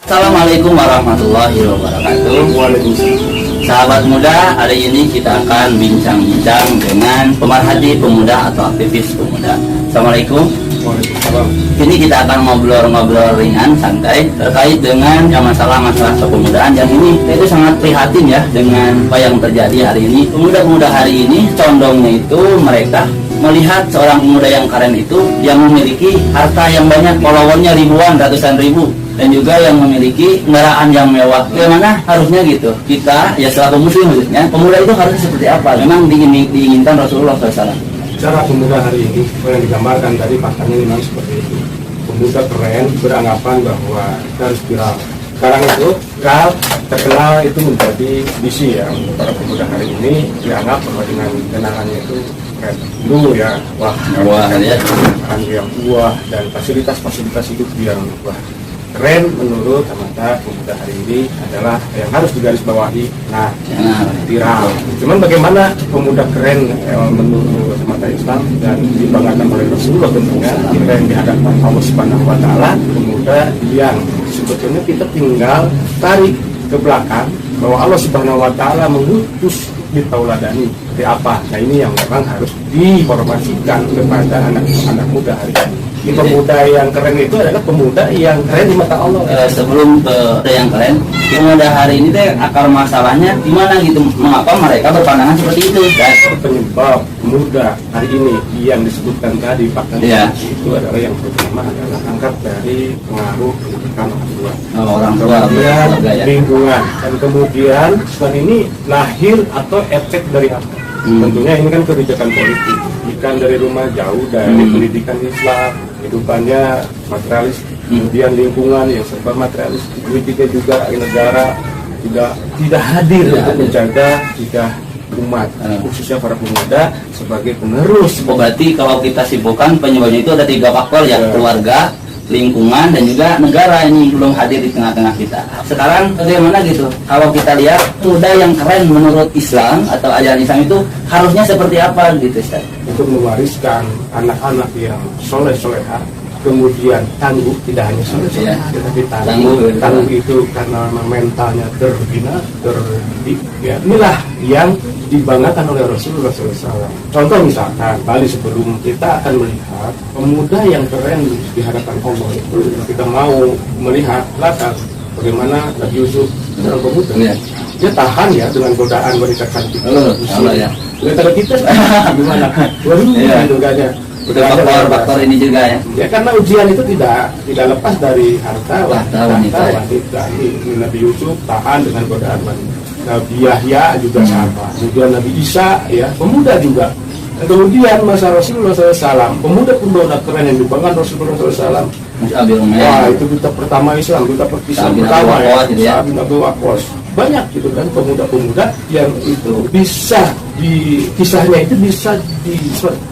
Assalamualaikum warahmatullahi wabarakatuh. Waalaikumsalam. Sahabat muda, hari ini kita akan bincang-bincang dengan pemerhati pemuda atau aktivis pemuda. Assalamualaikum. Waalaikumsalam. Ini kita akan ngobrol-ngobrol ringan, santai terkait dengan masalah-masalah kepemudaan yang ini itu sangat prihatin ya dengan apa yang terjadi hari ini. Pemuda-pemuda hari ini condongnya itu mereka melihat seorang pemuda yang keren itu yang memiliki harta yang banyak, followernya ribuan, ratusan ribu, dan juga yang memiliki kendaraan yang mewah. Bagaimana harusnya gitu? Kita ya selaku muslim khususnya, pemuda itu harusnya seperti apa? Memang diinginkan Rasulullah SAW. Cara pemuda hari ini yang digambarkan tadi faktanya memang seperti itu. Pemuda keren beranggapan bahwa kita harus viral. Sekarang itu terkenal itu menjadi misi ya untuk para pemuda hari ini, dianggap bahwa dengan kenangannya itu keren. Dulu ya, wah ya, yang buah dan fasilitas hidup yang wah keren menurut mata pemuda hari ini adalah yang harus digarisbawahi. Nah, viral. Cuman bagaimana pemuda keren menurut mata Islam dan dibanggakan oleh Rasulullah tentunya kita yang dihadapkan Allah Subhanahu Wa Taala, pemuda yang sebetulnya kita tinggal tarik ke belakang bahwa Allah Subhanahu Wa Taala mengutus ditauladani seperti apa. Nah ini yang memang harus dihormatikan kepada anak-anak muda hari ini. Pemuda yang keren itu adalah pemuda yang keren di mata Allah. Sebelum ke yang keren, pemuda hari ini teh akar masalahnya gimana gitu? Mengapa mereka berpandangan seperti itu? Dan penyebab pemuda hari ini yang disebutkan tadi faktanya itu adalah yang pertama adalah angkat dari pengaruh pendidikan orang tua, kemudian lingkungan, dan kemudian setelah ini lahir atau efek dari apa? Tentunya ini kan kebijakan politik, bukan dari rumah jauh dari pendidikan Islam, kehidupannya materialis, kemudian lingkungan yang serba materialis, politiknya juga negara tidak hadir untuk menjaga umat, khususnya para pemuda sebagai penerus. Berarti kalau kita simpulkan penyebabnya itu ada 3 faktor ya, keluarga, lingkungan, dan juga negara ini belum hadir di tengah-tengah kita. Sekarang bagaimana gitu? Kalau kita lihat pemuda yang keren menurut Islam atau ajaran Islam itu harusnya seperti apa gitu, Ustaz? Untuk mewariskan anak-anak yang soleh-solehah, kemudian tangguh, tidak hanya soleh tetapi tangguh itu karena mentalnya terbina, terdidik. Ya, inilah yang dibanggakan oleh Rasulullah SAW. Contoh misalkan, Bali sebelum kita akan melihat pemuda yang keren di hadapan Allah itu, kita mau melihat latar bagaimana Nabi Yusuf seorang pemuda. Dia tahan ya dengan godaan wanita cantik. Ya. Kalau kita gimana? Waduh, faktor ini juga ya. Ya karena ujian itu tidak lepas dari harta wanita. Nabi Yusuf tahan dengan godaan wanita. Nabi Yahya juga sama. Kemudian Nabi Isa ya, pemuda juga. Dan kemudian masa Rasulullah SAW, pemuda-pemuda keren yang dibanggakan Rasulullah SAW. Wah, itu duta pertama Islam, duta pertama ya. Nabi Waqqas. Banyak gitu kan pemuda-pemuda yang itu bisa kisahnya itu bisa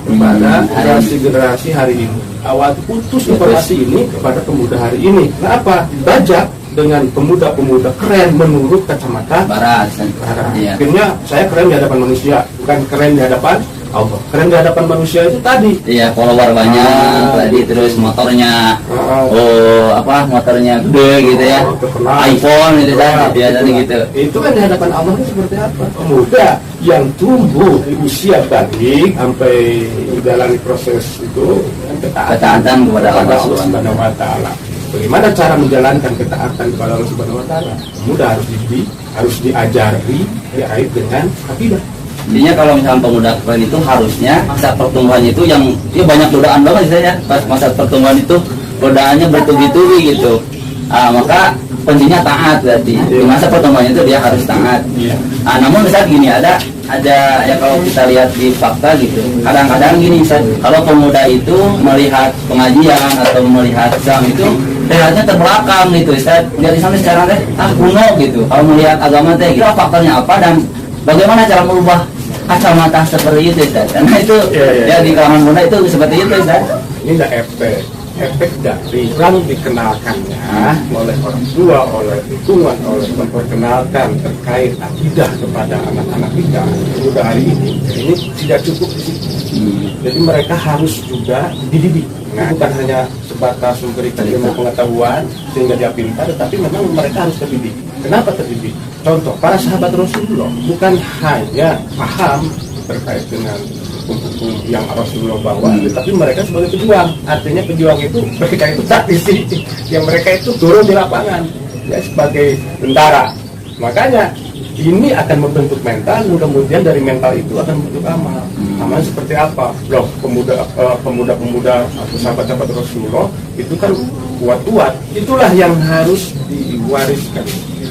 kepada generasi hari ini. Awal putus informasi ini kepada pemuda hari ini. Nah apa? Bajak dengan pemuda-pemuda keren menurut kacamata Barat. Akhirnya saya keren di hadapan manusia, bukan keren di hadapan Allah. Keren di hadapan manusia itu tadi. Iya, follower banyak tadi, terus motornya motornya gede gitu ya. iPhone gitu kan, biasanya gitu. Itu kan di hadapan Allah itu seperti apa? Pemuda yang tumbuh di usia balik sampai menjalani proses itu ketaatan kepada Allah Subhanahu Wa Taala. Bagaimana cara menjalankan ketaatan kepada Allah Subhanahu Wa Taala? Pemuda harus diajari terkait dengan akidah. Intinya kalau misalnya pemuda keren itu harusnya masa pertumbuhannya itu yang banyak godaan banget saya. Pas masa pertumbuhan itu godaannya bertubi-tubi gitu. Maka kuncinya taat berarti. Di masa pertumbuhan itu dia harus taat. Namun saat gini ada ya kalau kita lihat di fakta gitu. Kadang-kadang gini kalau pemuda itu melihat pengajian atau melihat Islam itu lihatnya terbelakang gitu. Jadi sampai sekarang kuno gitu. Kalau melihat agama kira faktornya apa dan bagaimana cara merubah kacamata seperti itu, Ustaz? Karena itu ya di kalangan muda itu seperti itu, Ustaz. Ini tidak efek. efek dari kurang dikenalkannya oleh orang tua, oleh lingkungan, oleh memperkenalkan terkait akidah kepada anak-anak kita muda hari ini tidak cukup di situ. Jadi mereka harus juga dididik. Nah, bukan hanya sebatas memberikan ilmu pengetahuan sehingga dia pintar, tetapi memang mereka harus terdidik. Kenapa terdidik? Contoh, para sahabat Rasulullah bukan hanya paham terkait dengan hukum yang Rasulullah bawa, tetapi mereka sebagai pejuang. Artinya pejuang itu mereka itu taktisi, yang mereka itu turun di lapangan ya sebagai tentara. Makanya ini akan membentuk mental, kemudian dari mental itu akan membentuk amal. Amal seperti apa? Loh, pemuda-pemuda atau sahabat-sahabat Rasulullah itu kan kuat-kuat. Itulah yang harus diwariskan,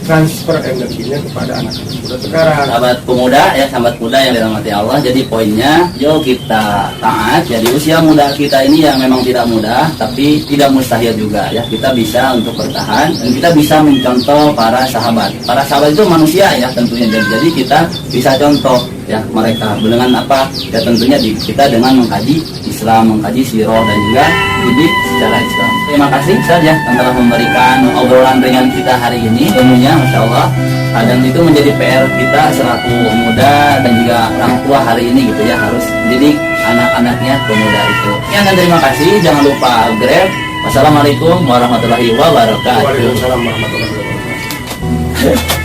transfer energinya kepada anak-anak muda sekarang. Sahabat pemuda ya, sahabat muda yang dirahmati Allah. Jadi poinnya, yuk kita taat. Jadi usia muda kita ini yang memang tidak mudah, tapi tidak mustahil juga ya. Kita bisa untuk bertahan dan kita bisa mencontoh para sahabat. Para sahabat itu manusia ya tentunya. Jadi kita bisa contoh ya mereka dengan apa? Ya tentunya kita dengan mengkaji Islam, mengkaji sirah dan juga didik secara Islam. Terima kasih Ustaz ya yang telah memberikan obrolan ringan kita hari ini. Tentunya Masya Allah, dan itu menjadi PR kita selaku muda dan juga orang tua hari ini gitu ya, harus mendidik anak-anaknya pemuda itu. Ya, dan terima kasih, jangan lupa Grab. Wassalamualaikum warahmatullahi wabarakatuh. Waalaikumsalam warahmatullahi wabarakatuh.